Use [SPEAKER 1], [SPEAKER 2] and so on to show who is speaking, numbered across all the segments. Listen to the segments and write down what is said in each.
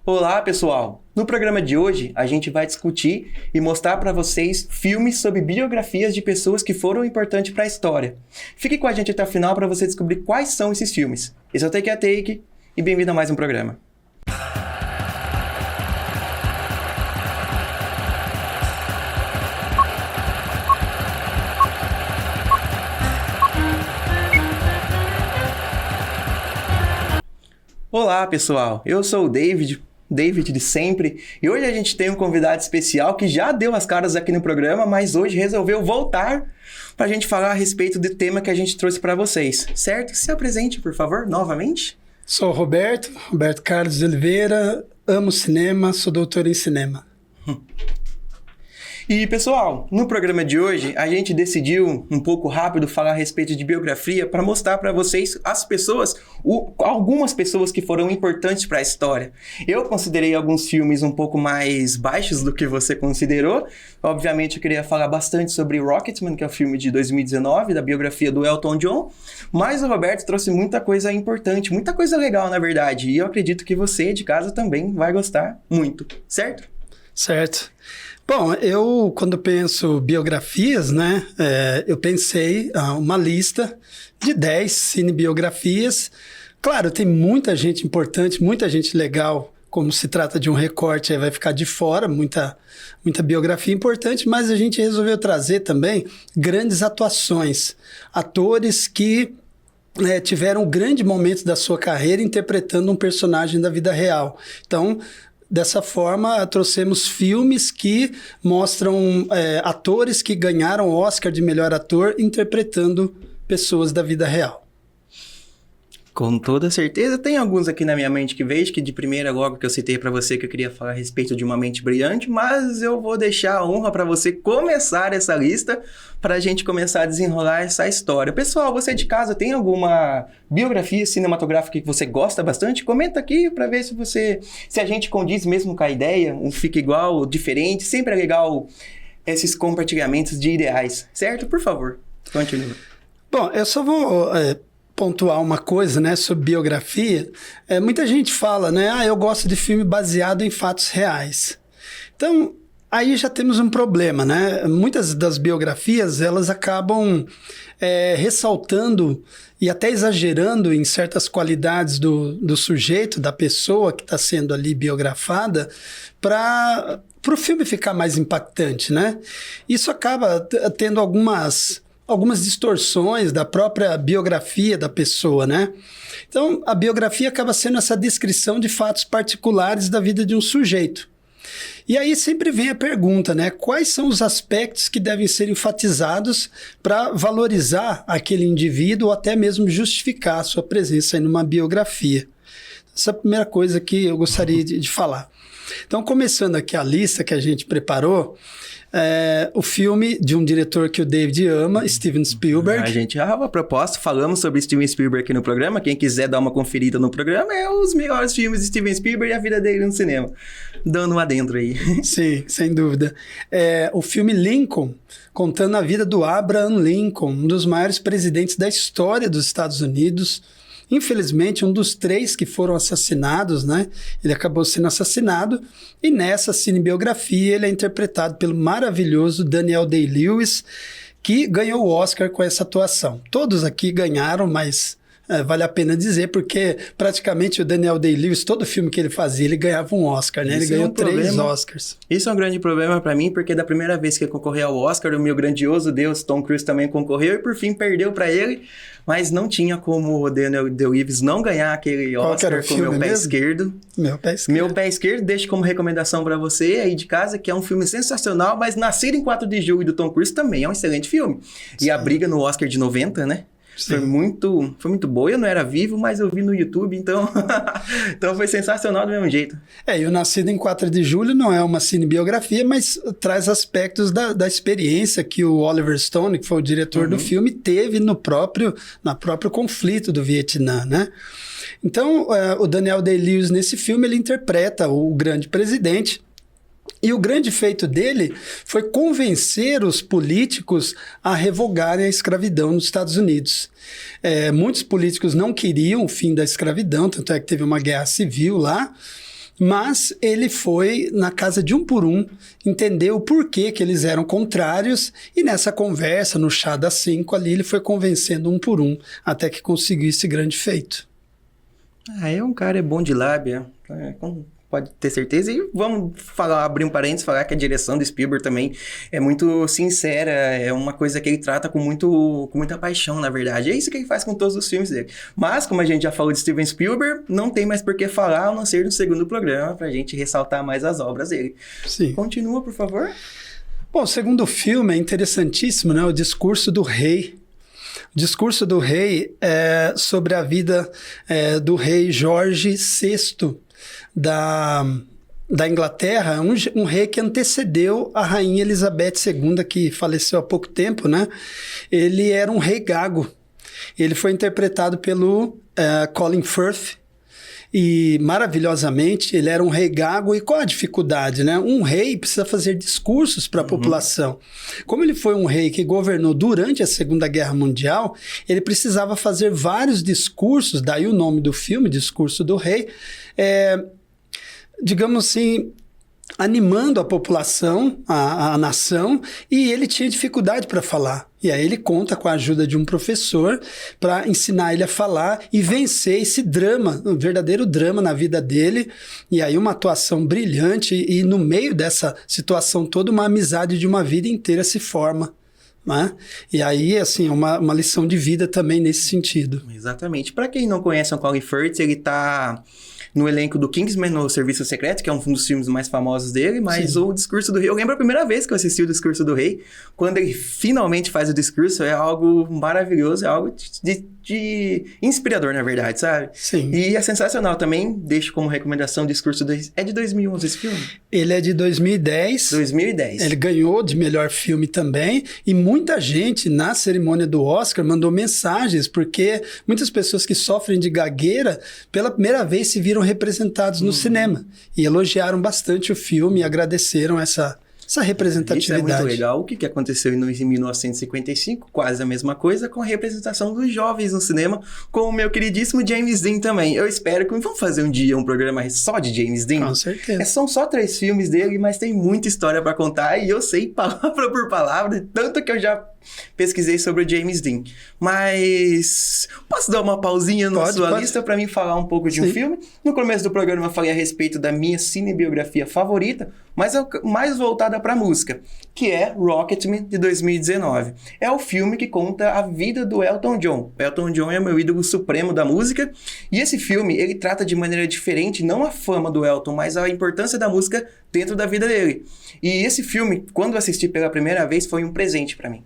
[SPEAKER 1] Olá, pessoal! No programa de hoje, a gente vai discutir e mostrar para vocês filmes sobre biografias de pessoas que foram importantes para a história. Fique com a gente até o final para você descobrir quais são esses filmes. Esse é o Take a Take e bem-vindo a mais um programa. Olá, pessoal! Eu sou o David de sempre, e hoje a gente tem um convidado especial que já deu as caras aqui no programa, mas hoje resolveu voltar para a gente falar a respeito do tema que a gente trouxe para vocês, certo? Se apresente, por favor, novamente.
[SPEAKER 2] Sou o Roberto Carlos de Oliveira, amo cinema, sou doutor em cinema.
[SPEAKER 1] E, pessoal, no programa de hoje, a gente decidiu um pouco rápido falar a respeito de biografia para mostrar para vocês as pessoas, algumas pessoas que foram importantes para a história. Eu considerei alguns filmes um pouco mais baixos do que você considerou. Obviamente, eu queria falar bastante sobre Rocketman, que é o filme de 2019, da biografia do Elton John. Mas o Roberto trouxe muita coisa importante, muita coisa legal, na verdade. E eu acredito que você, de casa, também vai gostar muito, certo?
[SPEAKER 2] Certo. Bom, eu quando penso biografias, né, eu pensei uma lista de 10 cinebiografias. Claro, tem muita gente importante, muita gente legal, como se trata de um recorte, aí vai ficar de fora, muita biografia importante, mas a gente resolveu trazer também grandes atuações, atores que tiveram um grande momento da sua carreira interpretando um personagem da vida real. Então, dessa forma, trouxemos filmes que mostram atores que ganharam o Oscar de melhor ator interpretando pessoas da vida real.
[SPEAKER 1] Com toda certeza. Tem alguns aqui na minha mente que vejo, que de primeira logo que eu citei para você que eu queria falar a respeito de Uma Mente Brilhante, mas eu vou deixar a honra para você começar essa lista para a gente começar a desenrolar essa história. Pessoal, você de casa tem alguma biografia cinematográfica que você gosta bastante? Comenta aqui para ver se a gente condiz mesmo com a ideia, um fica igual, diferente. Sempre é legal esses compartilhamentos de ideais, certo? Por favor, continue.
[SPEAKER 2] Bom, eu só vou pontuar uma coisa, né, sobre biografia. Muita gente fala, né, eu gosto de filme baseado em fatos reais. Então, aí já temos um problema, né? Muitas das biografias, elas acabam ressaltando e até exagerando em certas qualidades do sujeito, da pessoa que está sendo ali biografada, para o filme ficar mais impactante, né? Isso acaba tendo algumas distorções da própria biografia da pessoa, né? Então, a biografia acaba sendo essa descrição de fatos particulares da vida de um sujeito. E aí sempre vem a pergunta, né? Quais são os aspectos que devem ser enfatizados para valorizar aquele indivíduo ou até mesmo justificar a sua presença em uma biografia? Essa é a primeira coisa que eu gostaria de falar. Então, começando aqui a lista que a gente preparou, o filme de um diretor que o David ama, Steven Spielberg.
[SPEAKER 1] A gente a propósito, falamos sobre Steven Spielberg aqui no programa. Quem quiser dar uma conferida no programa, os melhores filmes de Steven Spielberg e a vida dele no cinema. Dando um adentro aí.
[SPEAKER 2] Sim, sem dúvida. O filme Lincoln, contando a vida do Abraham Lincoln, um dos maiores presidentes da história dos Estados Unidos. Infelizmente, um dos 3 que foram assassinados, né? Ele acabou sendo assassinado e nessa cinebiografia ele é interpretado pelo maravilhoso Daniel Day-Lewis, que ganhou o Oscar com essa atuação. Todos aqui ganharam, mas vale a pena dizer, porque praticamente o Daniel Day-Lewis, todo filme que ele fazia, ele ganhava um Oscar, né? Ele ganhou 3 Oscars.
[SPEAKER 1] Isso é um grande problema pra mim, porque da primeira vez que ele concorreu ao Oscar, o meu grandioso Deus, Tom Cruise, também concorreu e por fim perdeu pra ele, mas não tinha como o Daniel Day-Lewis não ganhar aquele Oscar com Meu Pé Esquerdo.
[SPEAKER 2] Meu Pé Esquerdo.
[SPEAKER 1] Meu Pé Esquerdo, deixo como recomendação pra você aí de casa, que é um filme sensacional, mas Nascido em 4 de Julho do Tom Cruise também é um excelente filme. Sim. E a briga no Oscar de 90, né? Foi muito boa. Eu não era vivo, mas eu vi no YouTube, então foi sensacional do mesmo jeito.
[SPEAKER 2] E o Nascido em 4 de Julho não é uma cinebiografia, mas traz aspectos da experiência que o Oliver Stone, que foi o diretor do filme, teve no próprio conflito do Vietnã, né? Então, o Daniel Day-Lewis, nesse filme, ele interpreta o grande presidente. E o grande feito dele foi convencer os políticos a revogarem a escravidão nos Estados Unidos. Muitos políticos não queriam o fim da escravidão, tanto é que teve uma guerra civil lá. Mas ele foi na casa de um por um, entendeu o porquê que eles eram contrários, e nessa conversa, no chá das 5 ali, ele foi convencendo um por um, até que conseguiu esse grande feito.
[SPEAKER 1] Um cara bom de lábia, pode ter certeza. E vamos abrir um parênteses, falar que a direção do Spielberg também é muito sincera, é uma coisa que ele trata com muita paixão, na verdade. É isso que ele faz com todos os filmes dele. Mas, como a gente já falou de Steven Spielberg, não tem mais por que falar, a não ser no segundo programa, pra gente ressaltar mais as obras dele.
[SPEAKER 2] Sim.
[SPEAKER 1] Continua, por favor.
[SPEAKER 2] Bom, o segundo filme é interessantíssimo, né? O Discurso do Rei. O Discurso do Rei é sobre a vida do rei Jorge VI da Inglaterra, um rei que antecedeu a rainha Elizabeth II, que faleceu há pouco tempo, né? Ele era um rei gago. Ele foi interpretado pelo Colin Firth, e maravilhosamente ele era um rei gago. E qual a dificuldade, né? Um rei precisa fazer discursos para a população. Como ele foi um rei que governou durante a Segunda Guerra Mundial, ele precisava fazer vários discursos, daí o nome do filme, Discurso do Rei, digamos assim, animando a população, a nação, e ele tinha dificuldade para falar. E aí ele conta com a ajuda de um professor para ensinar ele a falar e vencer esse drama, um verdadeiro drama na vida dele. E aí uma atuação brilhante, e no meio dessa situação toda, uma amizade de uma vida inteira se forma. Né? E aí, assim, uma lição de vida também nesse sentido.
[SPEAKER 1] Exatamente. Para quem não conhece o Colin Firth, ele tá no elenco do Kingsman, no Serviço Secreto, que é um dos filmes mais famosos dele, mas o Discurso do Rei, eu lembro a primeira vez que eu assisti o Discurso do Rei, quando ele finalmente faz o discurso, é algo maravilhoso, é algo de inspirador, na verdade, sabe?
[SPEAKER 2] Sim.
[SPEAKER 1] E é sensacional também, deixo como recomendação o Discurso do Rei. É de 2011 esse filme?
[SPEAKER 2] Ele é de 2010.
[SPEAKER 1] 2010.
[SPEAKER 2] Ele ganhou de melhor filme também, e muita gente na cerimônia do Oscar mandou mensagens, porque muitas pessoas que sofrem de gagueira, pela primeira vez se viram representados no cinema, e elogiaram bastante o filme e agradeceram essa representatividade.
[SPEAKER 1] Isso é muito legal. O que aconteceu em 1955? Quase a mesma coisa, com a representação dos jovens no cinema, com o meu queridíssimo James Dean também. Eu espero que vamos fazer um dia um programa só de James Dean.
[SPEAKER 2] Com certeza.
[SPEAKER 1] São só 3 filmes dele, mas tem muita história pra contar, e eu sei palavra por palavra, tanto que eu já pesquisei sobre o James Dean. Mas posso dar uma pausinha na sua lista para mim falar um pouco de um filme? No começo do programa eu falei a respeito da minha cinebiografia favorita, mas é mais voltada para música, que é Rocketman, de 2019. É o filme que conta a vida do Elton John. Elton John é meu ídolo supremo da música, e esse filme ele trata de maneira diferente não a fama do Elton, mas a importância da música dentro da vida dele. E esse filme, quando eu assisti pela primeira vez, foi um presente para mim.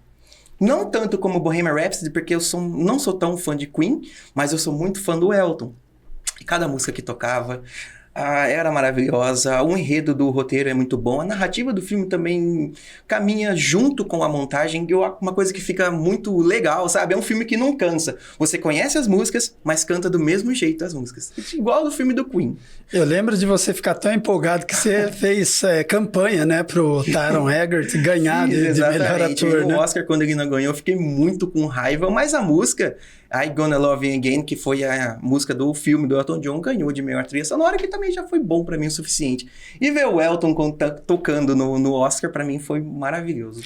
[SPEAKER 1] Não tanto como Bohemian Rhapsody, porque eu não sou tão fã de Queen, mas eu sou muito fã do Elton. E cada música que tocava era maravilhosa, o enredo do roteiro é muito bom, a narrativa do filme também caminha junto com a montagem, e uma coisa que fica muito legal, sabe? É um filme que não cansa. Você conhece as músicas, mas canta do mesmo jeito as músicas. Igual do filme do Queen.
[SPEAKER 2] Eu lembro de você ficar tão empolgado que você fez campanha, né, pro Taron Egerton ganhar de melhor ator,
[SPEAKER 1] né? No Oscar, quando ele não ganhou, eu fiquei muito com raiva, mas a música I Gonna Love You Again, que foi a música do filme do Elton John, ganhou de melhor trilha sonora, que também já foi bom pra mim o suficiente. E ver o Elton tocando no Oscar, pra mim, foi maravilhoso.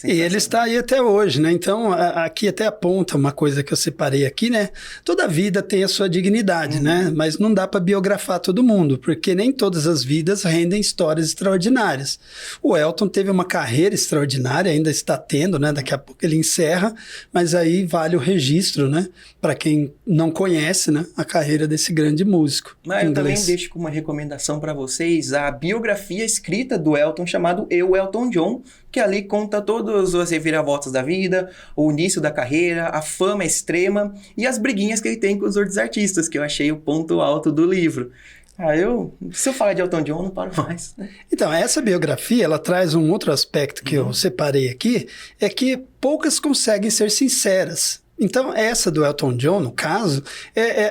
[SPEAKER 2] E ele está aí até hoje, né? Então, aqui até aponta uma coisa que eu separei aqui, né? Toda vida tem a sua dignidade, né? Mas não dá pra biografar todo mundo, porque nem todas as vidas rendem histórias extraordinárias. O Elton teve uma carreira extraordinária, ainda está tendo, né? Daqui a pouco ele encerra, mas aí vale o registro, né? Para quem não conhece, né, a carreira desse grande músico.
[SPEAKER 1] Mas eu também deixo como uma recomendação para vocês a biografia escrita do Elton, chamado Eu, Elton John, que ali conta todas as reviravoltas da vida, o início da carreira, a fama extrema e as briguinhas que ele tem com os outros artistas, que eu achei o ponto alto do livro. Se eu falar de Elton John, eu não paro mais. Né?
[SPEAKER 2] Então, essa biografia, ela traz um outro aspecto que eu separei aqui, é que poucas conseguem ser sinceras. Então, essa do Elton John, no caso,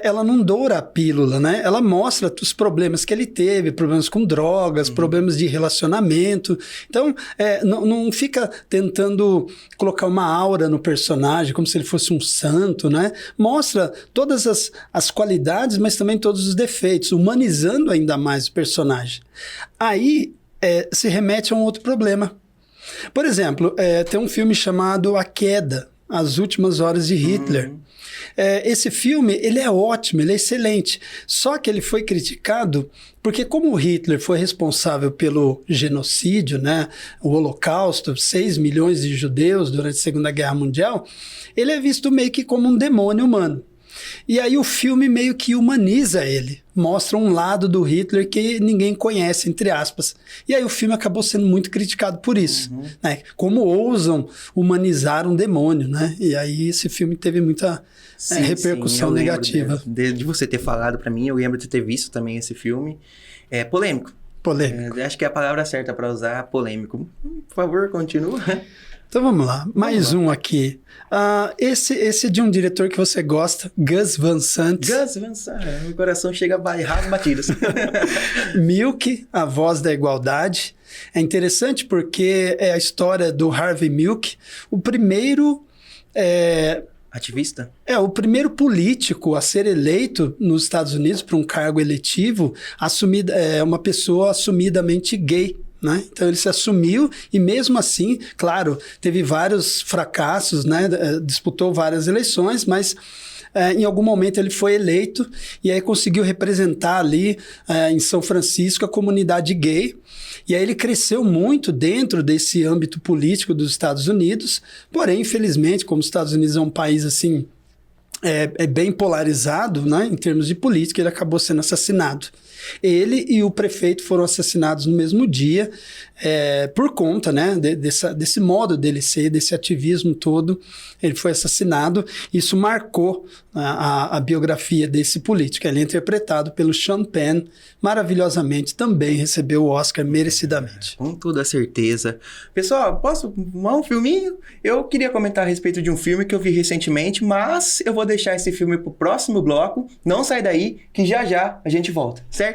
[SPEAKER 2] ela não doura a pílula, né? Ela mostra os problemas que ele teve, problemas com drogas, problemas de relacionamento. Então, não fica tentando colocar uma aura no personagem, como se ele fosse um santo, né? Mostra todas as qualidades, mas também todos os defeitos, humanizando ainda mais o personagem. Aí, se remete a um outro problema. Por exemplo, tem um filme chamado A Queda, As Últimas Horas de Hitler. Esse filme, ele é ótimo, ele é excelente. Só que ele foi criticado porque como o Hitler foi responsável pelo genocídio, né, o Holocausto, 6 milhões de judeus durante a Segunda Guerra Mundial, ele é visto meio que como um demônio humano. E aí o filme meio que humaniza ele, mostra um lado do Hitler que ninguém conhece, entre aspas. E aí o filme acabou sendo muito criticado por isso, né? Como ousam humanizar um demônio, né? E aí esse filme teve muita repercussão negativa.
[SPEAKER 1] De você ter falado pra mim, eu lembro de ter visto também esse filme. É polêmico.
[SPEAKER 2] Polêmico.
[SPEAKER 1] Acho que é a palavra certa pra usar, polêmico. Por favor, continua.
[SPEAKER 2] Então vamos lá, mais um aqui. Esse é de um diretor que você gosta, Gus Van Sant.
[SPEAKER 1] Gus Van Sant, meu coração chega a bairrar as batidas.
[SPEAKER 2] Milk, A Voz da Igualdade. É interessante porque é a história do Harvey Milk, o primeiro...
[SPEAKER 1] Ativista?
[SPEAKER 2] O primeiro político a ser eleito nos Estados Unidos para um cargo eletivo, uma pessoa assumidamente gay. Né? Então ele se assumiu e mesmo assim, claro, teve vários fracassos, né? Disputou várias eleições, mas em algum momento ele foi eleito e aí conseguiu representar ali em São Francisco a comunidade gay. E aí ele cresceu muito dentro desse âmbito político dos Estados Unidos, porém, infelizmente, como os Estados Unidos é um país assim, bem polarizado, né? Em termos de política, ele acabou sendo assassinado. Ele e o prefeito foram assassinados no mesmo dia, por conta, né, desse modo dele ser, desse ativismo todo. Ele foi assassinado. Isso marcou a biografia desse político. Ele é interpretado pelo Sean Penn, maravilhosamente, também recebeu o Oscar merecidamente.
[SPEAKER 1] Com toda certeza. Pessoal, posso arrumar um filminho? Eu queria comentar a respeito de um filme que eu vi recentemente, mas eu vou deixar esse filme pro próximo bloco. Não sai daí, que já já a gente volta, certo?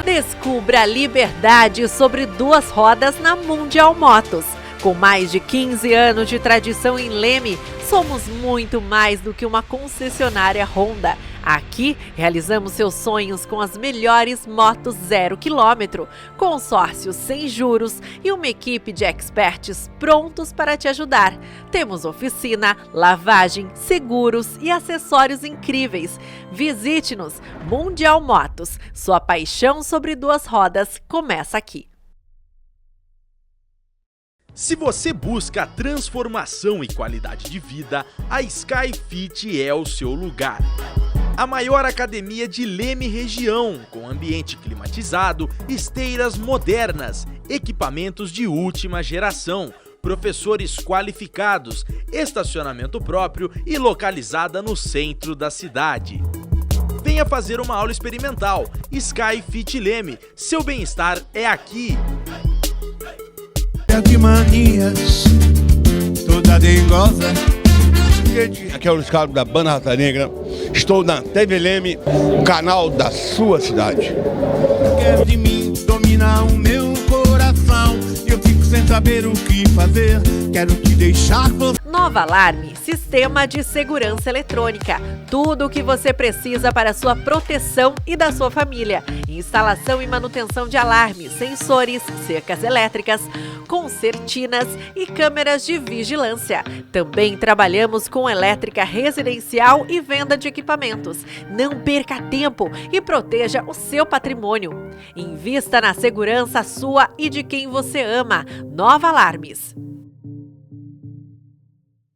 [SPEAKER 3] Descubra a liberdade sobre duas rodas na Mundial Motos. Com mais de 15 anos de tradição em Leme, somos muito mais do que uma concessionária Honda. Aqui, realizamos seus sonhos com as melhores motos 0 km, consórcios sem juros e uma equipe de experts prontos para te ajudar. Temos oficina, lavagem, seguros e acessórios incríveis. Visite-nos, Mundial Motos. Sua paixão sobre duas rodas começa aqui.
[SPEAKER 4] Se você busca transformação e qualidade de vida, a SkyFit é o seu lugar. A maior academia de Leme região, com ambiente climatizado, esteiras modernas, equipamentos de última geração, professores qualificados, estacionamento próprio e localizada no centro da cidade. Venha fazer uma aula experimental. SkyFit Leme, seu bem-estar é aqui.
[SPEAKER 5] De manias, toda dengosa.
[SPEAKER 6] Aqui é o Luiz Carlos da Banda Rata Negra. Estou na TV Leme, o canal da sua cidade.
[SPEAKER 5] Quer de mim dominar o meu coração. Eu fico sem saber o que fazer. Quero te deixar você.
[SPEAKER 3] Nova Alarme, sistema de segurança eletrônica. Tudo o que você precisa para a sua proteção e da sua família. Instalação e manutenção de alarmes, sensores, cercas elétricas, concertinas e câmeras de vigilância. Também trabalhamos com elétrica residencial e venda de equipamentos. Não perca tempo e proteja o seu patrimônio. Invista na segurança sua e de quem você ama. Nova Alarmes.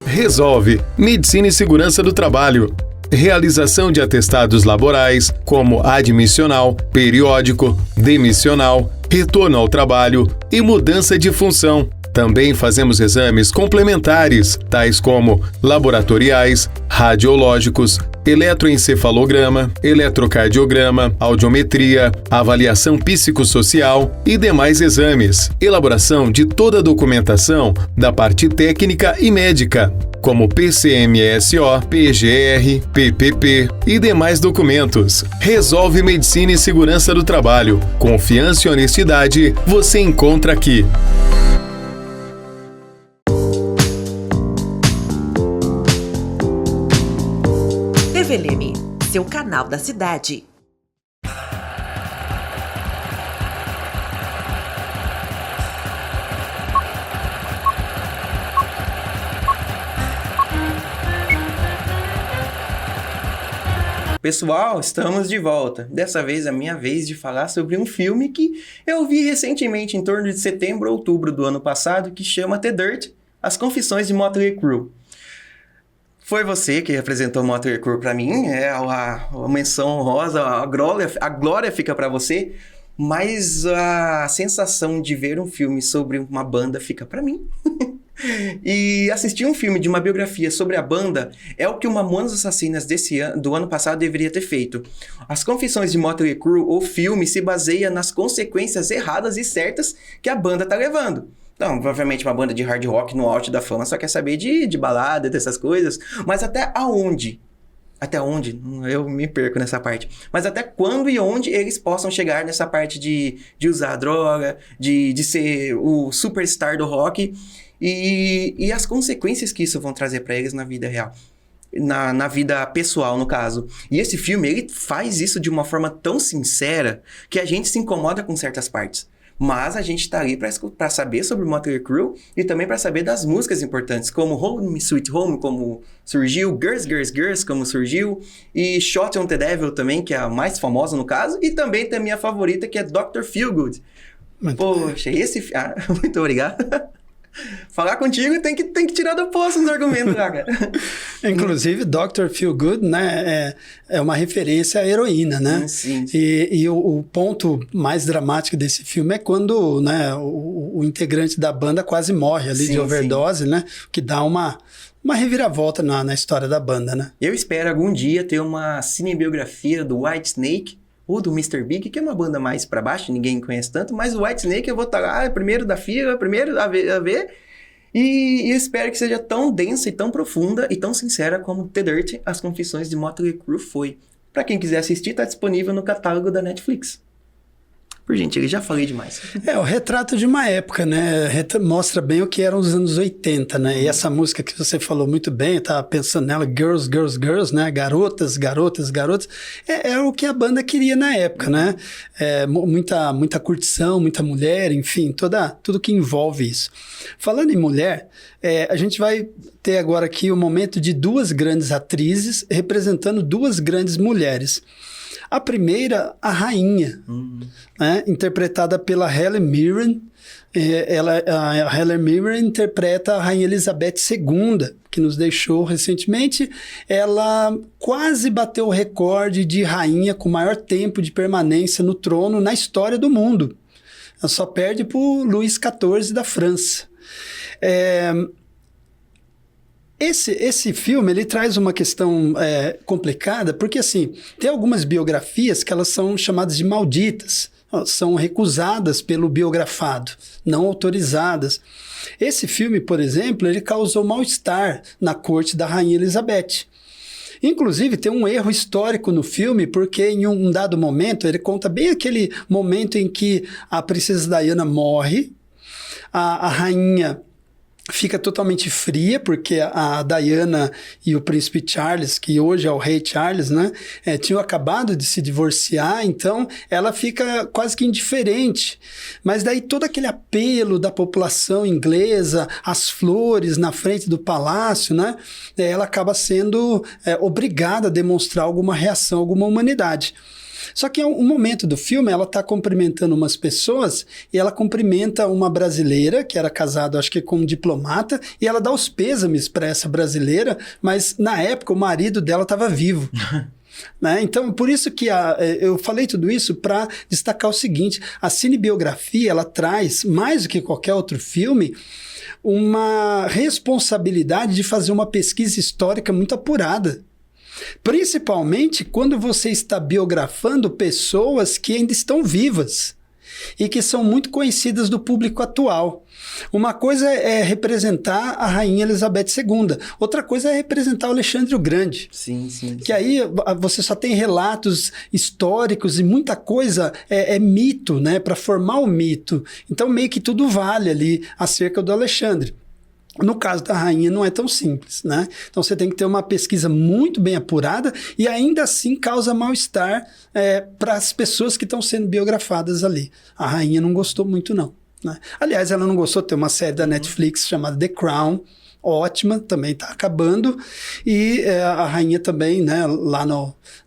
[SPEAKER 7] Resolve Medicina e Segurança do Trabalho. Realização de atestados laborais, como admissional, periódico, demissional, retorno ao trabalho e mudança de função. Também fazemos exames complementares, tais como laboratoriais, radiológicos, eletroencefalograma, eletrocardiograma, audiometria, avaliação psicossocial e demais exames. Elaboração de toda a documentação da parte técnica e médica, como PCMSO, PGR, PPP e demais documentos. Resolve Medicina e Segurança do Trabalho. Confiança e honestidade você encontra aqui.
[SPEAKER 8] TV Leme, seu canal da cidade.
[SPEAKER 1] Pessoal, estamos de volta. Dessa vez é a minha vez de falar sobre um filme que eu vi recentemente, em torno de setembro ou outubro do ano passado, que chama The Dirt, As Confissões de Motley Crue. Foi você que representou Motley Crue pra mim, a menção honrosa, a glória fica pra você, mas a sensação de ver um filme sobre uma banda fica pra mim. E assistir um filme de uma biografia sobre a banda é o que o Mamonas Assassinas do ano passado deveria ter feito. As Confissões de Motley Crue, o filme, se baseia nas consequências erradas e certas que a banda tá levando. Então, provavelmente uma banda de hard rock no auge da fama só quer saber de balada, dessas coisas, mas até aonde? Até onde? Eu me perco nessa parte. Mas até quando e onde eles possam chegar nessa parte de usar droga, de ser o superstar do rock e as consequências que isso vão trazer para eles na vida real. Na vida pessoal, no caso. E esse filme, ele faz isso de uma forma tão sincera que a gente se incomoda com certas partes. Mas a gente tá ali pra saber sobre o Motley Crue e também pra saber das músicas importantes, como Home Sweet Home, como surgiu, Girls, Girls, Girls, como surgiu, e Shot on the Devil também, que é a mais famosa no caso, e também tem a minha favorita, que é Dr. Feelgood. Poxa, muito obrigado. Falar contigo tem que tirar do poço os argumentos lá, cara.
[SPEAKER 2] Inclusive, Dr. Feelgood, né, é uma referência à heroína, né?
[SPEAKER 1] Sim.
[SPEAKER 2] E o ponto mais dramático desse filme é quando, né, o integrante da banda quase morre ali de overdose, né? Que dá uma reviravolta na história da banda, né?
[SPEAKER 1] Eu espero algum dia ter uma cinebiografia do Whitesnake ou do Mr. Big, que é uma banda mais pra baixo, ninguém conhece tanto, mas o Whitesnake eu vou estar lá, primeiro da fila, primeiro a ver, e eu espero que seja tão densa e tão profunda e tão sincera como The Dirt, As Confissões de Motley Crue foi. Pra quem quiser assistir, tá disponível no catálogo da Netflix. Por gentileza, já falei demais.
[SPEAKER 2] O retrato de uma época, né? Mostra bem o que eram os anos 80, né? E essa música que você falou muito bem, eu tava pensando nela, Girls, Girls, Girls, né? Garotas, garotas, garotas. É o que a banda queria na época, né? Muita curtição, muita mulher, enfim, tudo que envolve isso. Falando em mulher, a gente vai ter agora aqui o momento de duas grandes atrizes representando duas grandes mulheres. A primeira, a rainha, né, interpretada pela Helen Mirren. A Helen Mirren interpreta a Rainha Elizabeth II, que nos deixou recentemente. Ela quase bateu o recorde de rainha com maior tempo de permanência no trono na história do mundo. Ela só perde para o Luís XIV da França. Esse filme, ele traz uma questão complicada, porque assim, tem algumas biografias que elas são chamadas de malditas, são recusadas pelo biografado, não autorizadas. Esse filme, por exemplo, ele causou mal-estar na corte da Rainha Elizabeth. Inclusive, tem um erro histórico no filme, porque em um dado momento, ele conta bem aquele momento em que a princesa Diana morre, a rainha fica totalmente fria, porque a Diana e o príncipe Charles, que hoje é o rei Charles, né, tinham acabado de se divorciar, então ela fica quase que indiferente. Mas daí todo aquele apelo da população inglesa, as flores na frente do palácio, né, ela acaba sendo obrigada a demonstrar alguma reação, alguma humanidade. Só que em um momento do filme, ela está cumprimentando umas pessoas e ela cumprimenta uma brasileira, que era casada, acho que com um diplomata, e ela dá os pêsames para essa brasileira, mas na época o marido dela estava vivo. Né? Então, por isso que eu falei tudo isso para destacar o seguinte, a cinebiografia, ela traz, mais do que qualquer outro filme, uma responsabilidade de fazer uma pesquisa histórica muito apurada. Principalmente quando você está biografando pessoas que ainda estão vivas e que são muito conhecidas do público atual. Uma coisa é representar a Rainha Elizabeth II, outra coisa é representar o Alexandre o Grande.
[SPEAKER 1] Sim.
[SPEAKER 2] Que aí você só tem relatos históricos e muita coisa é mito, né, para formar o mito. Então meio que tudo vale ali acerca do Alexandre. No caso da rainha não é tão simples, né? Então você tem que ter uma pesquisa muito bem apurada e ainda assim causa mal-estar para as pessoas que estão sendo biografadas ali. A rainha não gostou muito não, né? Aliás, ela não gostou, tem uma série da Netflix chamada The Crown, ótima, também está acabando, e a rainha também, né, lá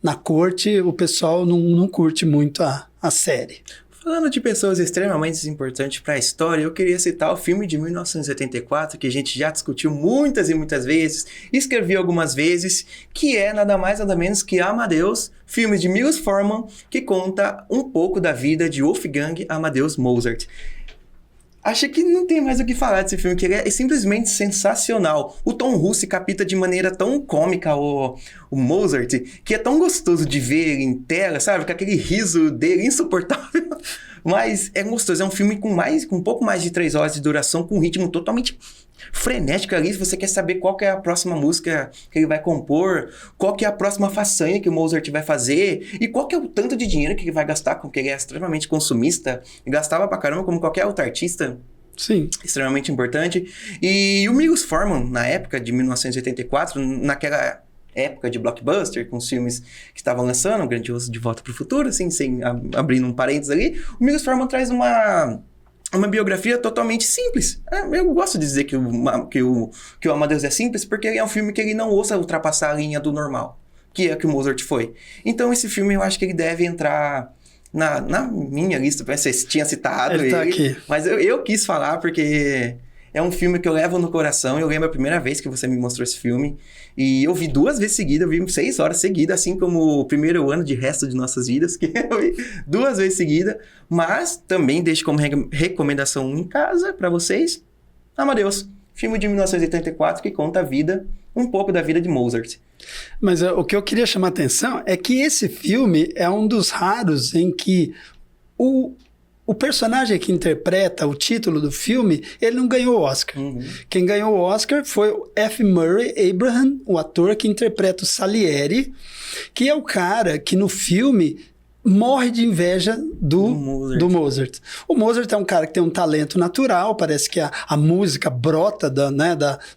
[SPEAKER 2] na corte, o pessoal não curte muito a série.
[SPEAKER 1] Falando de pessoas extremamente importantes para a história, eu queria citar o filme de 1984, que a gente já discutiu muitas e muitas vezes, escrevi algumas vezes, que é nada mais nada menos que Amadeus, filme de Milos Forman, que conta um pouco da vida de Wolfgang Amadeus Mozart. Acho que não tem mais o que falar desse filme, que ele é simplesmente sensacional. O Tom Hulce capta de maneira tão cômica o Mozart, que é tão gostoso de ver ele em tela, sabe? Com aquele riso dele insuportável. Mas é gostoso, é um filme com um pouco mais de 3 horas de duração, com um ritmo totalmente frenético ali. Se você quer saber qual que é a próxima música que ele vai compor, qual que é a próxima façanha que o Mozart vai fazer, e qual que é o tanto de dinheiro que ele vai gastar, porque ele é extremamente consumista, e gastava pra caramba como qualquer outro artista.
[SPEAKER 2] Sim.
[SPEAKER 1] Extremamente importante. E o Milos Forman, na época de 1984, naquela época de blockbuster, com os filmes que estavam lançando, o Grandioso de Volta para o Futuro, assim, abrindo um parênteses ali, o Milos Forman traz uma biografia totalmente simples. Eu gosto de dizer que o Amadeus é simples, porque ele é um filme que ele não ousa ultrapassar a linha do normal, que é o que o Mozart foi. Então esse filme eu acho que ele deve entrar na minha lista, você tinha citado ele,
[SPEAKER 2] tá aqui.
[SPEAKER 1] Mas eu quis falar porque é um filme que eu levo no coração. Eu lembro a primeira vez que você me mostrou esse filme, e eu vi 2 vezes seguidas, eu vi 6 horas seguidas, assim como o primeiro ano de Resto de Nossas Vidas, que eu vi 2 vezes seguidas, mas também deixo como recomendação em casa para vocês, Amadeus, filme de 1984 que conta um pouco da vida de Mozart.
[SPEAKER 2] Mas o que eu queria chamar a atenção é que esse filme é um dos raros em que o personagem que interpreta o título do filme, ele não ganhou o Oscar. Uhum. Quem ganhou o Oscar foi o F. Murray Abraham, o ator que interpreta o Salieri, que é o cara que no filme morre de inveja do Mozart. O Mozart é um cara que tem um talento natural, parece que a música brota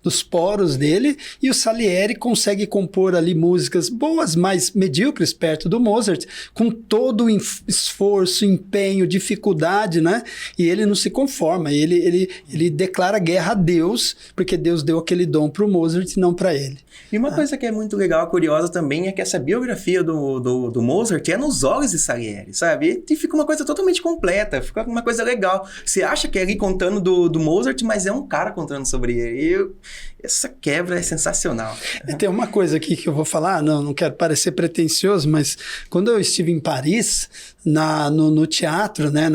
[SPEAKER 2] dos poros dele, e o Salieri consegue compor ali músicas boas, mas medíocres perto do Mozart, com todo o esforço, empenho, dificuldade, né? E ele não se conforma, ele declara guerra a Deus, porque Deus deu aquele dom para o Mozart e não para ele.
[SPEAKER 1] E uma coisa que é muito legal, curiosa também, é que essa biografia do Mozart é nos olhos de Salieri, sabe? E fica uma coisa totalmente completa, fica uma coisa legal. Você acha que é ali contando do Mozart, mas é um cara contando sobre ele. Essa quebra é sensacional.
[SPEAKER 2] E tem uma coisa aqui que eu vou falar, não quero parecer pretensioso, mas quando eu estive em Paris, no teatro, né,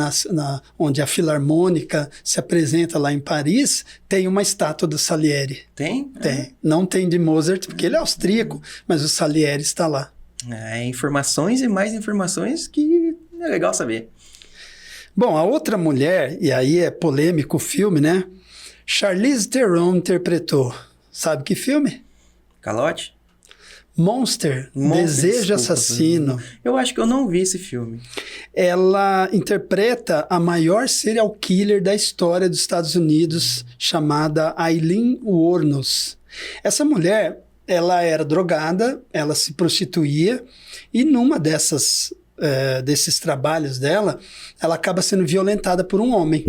[SPEAKER 2] onde a Filarmônica se apresenta lá em Paris, tem uma estátua do Salieri.
[SPEAKER 1] Tem?
[SPEAKER 2] Tem. Não tem de Mozart, porque ele é austríaco, mas o Salieri está lá.
[SPEAKER 1] Informações e mais informações que é legal saber.
[SPEAKER 2] Bom, a outra mulher, e aí é polêmico o filme, né? Charlize Theron interpretou. Sabe que filme?
[SPEAKER 1] Calote?
[SPEAKER 2] Monster, Desejo Assassino.
[SPEAKER 1] Eu acho que eu não vi esse filme.
[SPEAKER 2] Ela interpreta a maior serial killer da história dos Estados Unidos, chamada Aileen Wuornos. Essa mulher, ela era drogada, ela se prostituía, e numa desses trabalhos dela, ela acaba sendo violentada por um homem.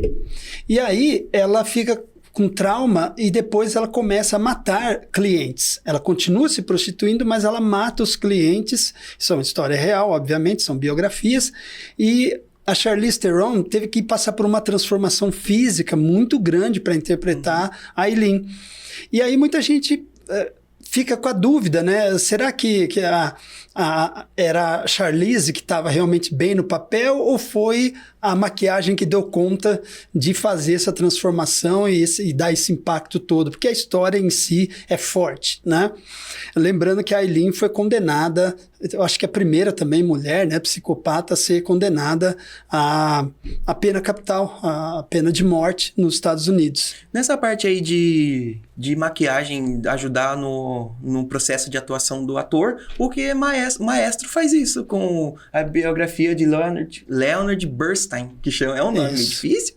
[SPEAKER 2] E aí ela fica com trauma e depois ela começa a matar clientes. Ela continua se prostituindo, mas ela mata os clientes. Isso é uma história real, obviamente, são biografias. E a Charlize Theron teve que passar por uma transformação física muito grande para interpretar a Aileen. E aí muita gente fica com a dúvida, né? Será que era a Charlize que estava realmente bem no papel ou foi a maquiagem que deu conta de fazer essa transformação e dar esse impacto todo? Porque a história em si é forte, né? Lembrando que a Aileen foi condenada, eu acho que a primeira também mulher, né, psicopata, a ser condenada à pena capital, a pena de morte nos Estados Unidos.
[SPEAKER 1] Nessa parte aí de maquiagem ajudar no processo de atuação do ator, o que Maestro faz isso com a biografia de Leonard Bernstein, que chama, é um nome meio difícil,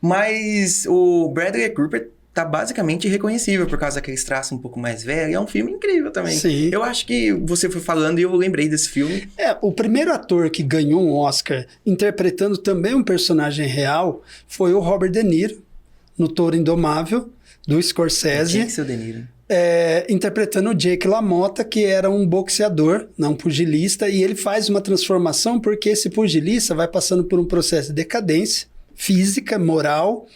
[SPEAKER 1] mas o Bradley Cooper tá basicamente irreconhecível por causa daqueles traços um pouco mais velhos. É um filme incrível também.
[SPEAKER 2] Sim.
[SPEAKER 1] Eu acho que você foi falando e eu lembrei desse filme.
[SPEAKER 2] O primeiro ator que ganhou um Oscar interpretando também um personagem real foi o Robert De Niro, no Touro Indomável, do Scorsese.
[SPEAKER 1] Tinha que ser o De Niro.
[SPEAKER 2] Interpretando o Jake LaMotta, que era um boxeador, não um pugilista, e ele faz uma transformação porque esse pugilista vai passando por um processo de decadência física, moral,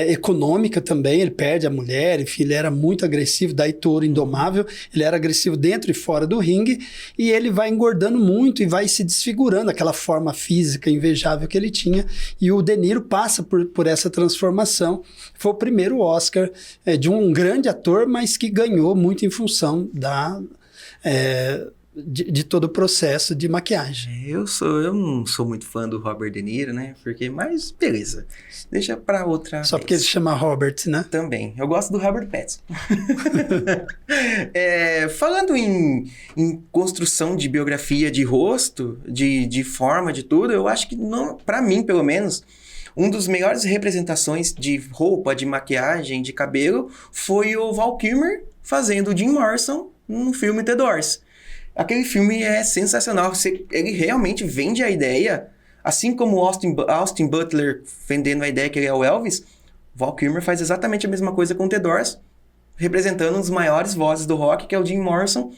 [SPEAKER 2] econômica também, ele perde a mulher, enfim, ele era muito agressivo, daí Touro Indomável, ele era agressivo dentro e fora do ringue, e ele vai engordando muito e vai se desfigurando, aquela forma física invejável que ele tinha, e o De Niro passa por essa transformação. Foi o primeiro Oscar de um grande ator, mas que ganhou muito em função de todo o processo de maquiagem.
[SPEAKER 1] Eu não sou muito fã do Robert De Niro, né? Mas beleza. Deixa pra outra
[SPEAKER 2] Só
[SPEAKER 1] vez.
[SPEAKER 2] porque ele se chama Robert, né?
[SPEAKER 1] Também. Eu gosto do Robert Pattinson. Falando em construção de biografia de rosto, de forma, de tudo, eu acho que, pra mim, pelo menos, um dos melhores representações de roupa, de maquiagem, de cabelo, foi o Val Kilmer fazendo o Jim Morrison no filme The Doors. Aquele filme é sensacional. Ele realmente vende a ideia, assim como Austin Butler vendendo a ideia que ele é o Elvis, Val Kilmer faz exatamente a mesma coisa com The Doors, representando um dos maiores vozes do rock, que é o Jim Morrison,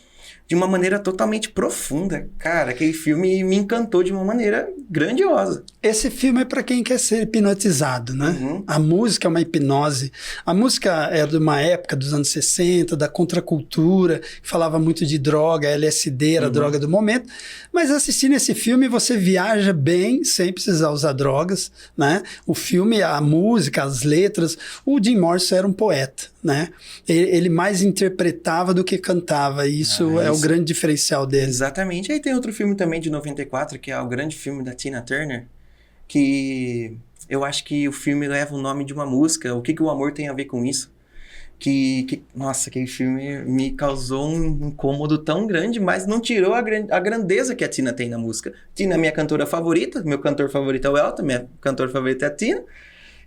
[SPEAKER 1] de uma maneira totalmente profunda. Cara, aquele filme me encantou de uma maneira grandiosa.
[SPEAKER 2] Esse filme é para quem quer ser hipnotizado, né?
[SPEAKER 1] Uhum.
[SPEAKER 2] A música é uma hipnose. A música é de uma época dos anos 60, da contracultura, que falava muito de droga, LSD era a droga do momento. Mas assistindo esse filme, você viaja bem, sem precisar usar drogas, né? O filme, a música, as letras. O Jim Morrison era um poeta, né? Ele mais interpretava do que cantava. E isso é o grande diferencial dele.
[SPEAKER 1] Exatamente. Aí tem outro filme também de 94, que é o grande filme da Tina Turner, que eu acho que o filme leva o nome de uma música. O que o amor tem a ver com isso? Nossa, aquele filme me causou um incômodo tão grande, mas não tirou a grandeza que a Tina tem na música. Tina é minha cantora favorita, meu cantor favorito é o Elton, minha cantora favorita é a Tina.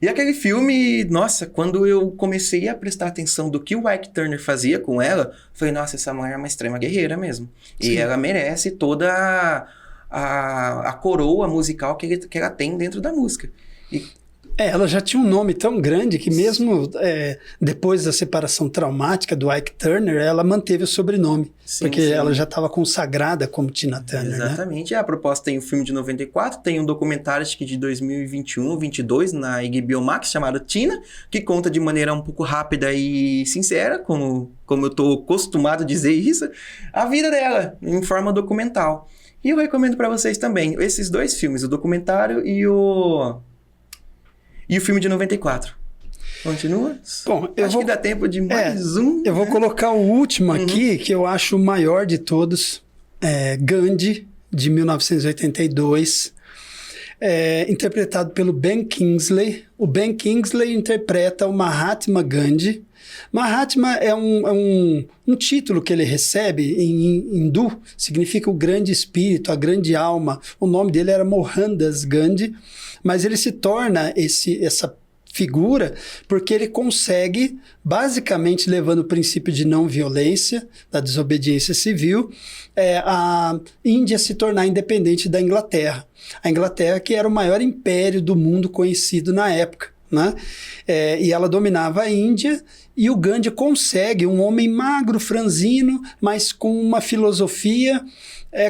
[SPEAKER 1] E aquele filme, nossa, quando eu comecei a prestar atenção do que o Ike Turner fazia com ela, falei, nossa, essa mulher é uma extrema guerreira mesmo. Sim. E ela merece toda a coroa musical que ela tem dentro da música.
[SPEAKER 2] Ela já tinha um nome tão grande que mesmo depois da separação traumática do Ike Turner, ela manteve o sobrenome. Sim, porque ela já estava consagrada como Tina Turner.
[SPEAKER 1] Exatamente.
[SPEAKER 2] Né?
[SPEAKER 1] A proposta tem o filme de 94, tem um documentário acho que de 2021, 22 na HBO Max chamado Tina, que conta de maneira um pouco rápida e sincera, como eu estou acostumado a dizer isso, a vida dela em forma documental. E eu recomendo para vocês também esses dois filmes, o documentário e o filme de 94. Continua?
[SPEAKER 2] Bom,
[SPEAKER 1] acho que dá tempo de mais um.
[SPEAKER 2] Eu vou colocar o último aqui, que eu acho o maior de todos. Gandhi, de 1982. Interpretado pelo Ben Kingsley. O Ben Kingsley interpreta o Mahatma Gandhi. Mahatma é um título que ele recebe em hindu, significa o grande espírito, a grande alma. O nome dele era Mohandas Gandhi, mas ele se torna essa figura porque ele consegue, basicamente levando o princípio de não violência, da desobediência civil, a Índia se tornar independente da Inglaterra. A Inglaterra que era o maior império do mundo conhecido na época. Né? E ela dominava a Índia, e o Gandhi consegue, um homem magro, franzino, mas com uma filosofia,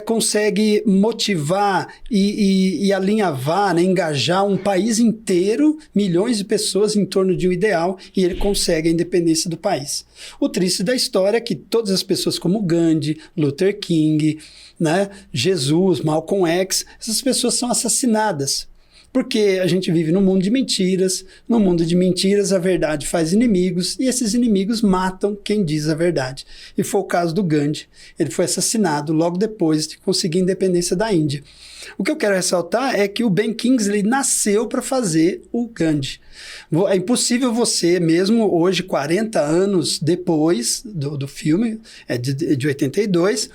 [SPEAKER 2] consegue motivar e alinhavar, né, engajar um país inteiro, milhões de pessoas em torno de um ideal, e ele consegue a independência do país. O triste da história é que todas as pessoas como Gandhi, Luther King, né, Jesus, Malcolm X, essas pessoas são assassinadas. Porque a gente vive num mundo de mentiras, no mundo de mentiras a verdade faz inimigos, e esses inimigos matam quem diz a verdade. E foi o caso do Gandhi. Ele foi assassinado logo depois de conseguir a independência da Índia. O que eu quero ressaltar é que o Ben Kingsley nasceu para fazer o Gandhi. É impossível você, mesmo hoje, 40 anos depois do filme, de 82...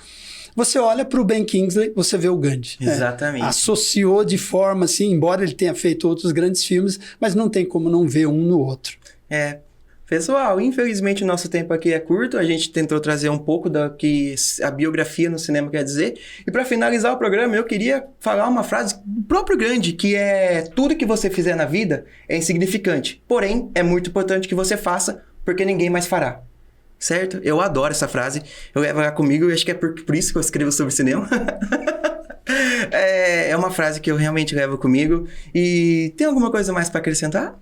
[SPEAKER 2] Você olha para o Ben Kingsley, você vê o Gandhi.
[SPEAKER 1] Exatamente.
[SPEAKER 2] Associou de forma assim, embora ele tenha feito outros grandes filmes, mas não tem como não ver um no outro.
[SPEAKER 1] Pessoal, infelizmente o nosso tempo aqui é curto, a gente tentou trazer um pouco do que a biografia no cinema quer dizer. E para finalizar o programa, eu queria falar uma frase do próprio Gandhi, que é: tudo que você fizer na vida é insignificante, porém é muito importante que você faça, porque ninguém mais fará. Certo? Eu adoro essa frase, eu levo ela comigo e acho que é por isso que eu escrevo sobre cinema. É uma frase que eu realmente levo comigo. E tem alguma coisa mais para acrescentar?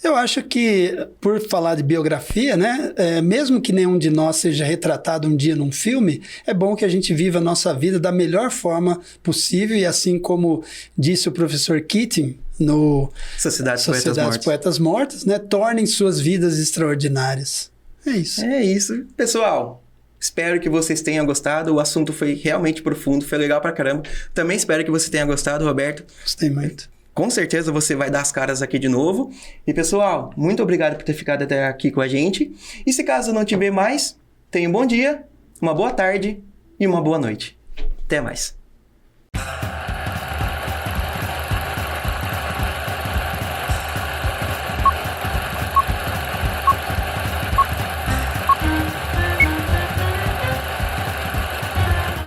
[SPEAKER 2] Eu acho que, por falar de biografia, né, mesmo que nenhum de nós seja retratado um dia num filme, é bom que a gente viva a nossa vida da melhor forma possível, e assim como disse o professor Keating no
[SPEAKER 1] Sociedade dos
[SPEAKER 2] Poetas Mortos, né, tornem suas vidas extraordinárias. É isso.
[SPEAKER 1] É isso. Pessoal, espero que vocês tenham gostado. O assunto foi realmente profundo, foi legal pra caramba. Também espero que você tenha gostado, Roberto.
[SPEAKER 2] Gostei muito.
[SPEAKER 1] Com certeza você vai dar as caras aqui de novo. E pessoal, muito obrigado por ter ficado até aqui com a gente. E se caso não te ver mais, tenha um bom dia, uma boa tarde e uma boa noite. Até mais.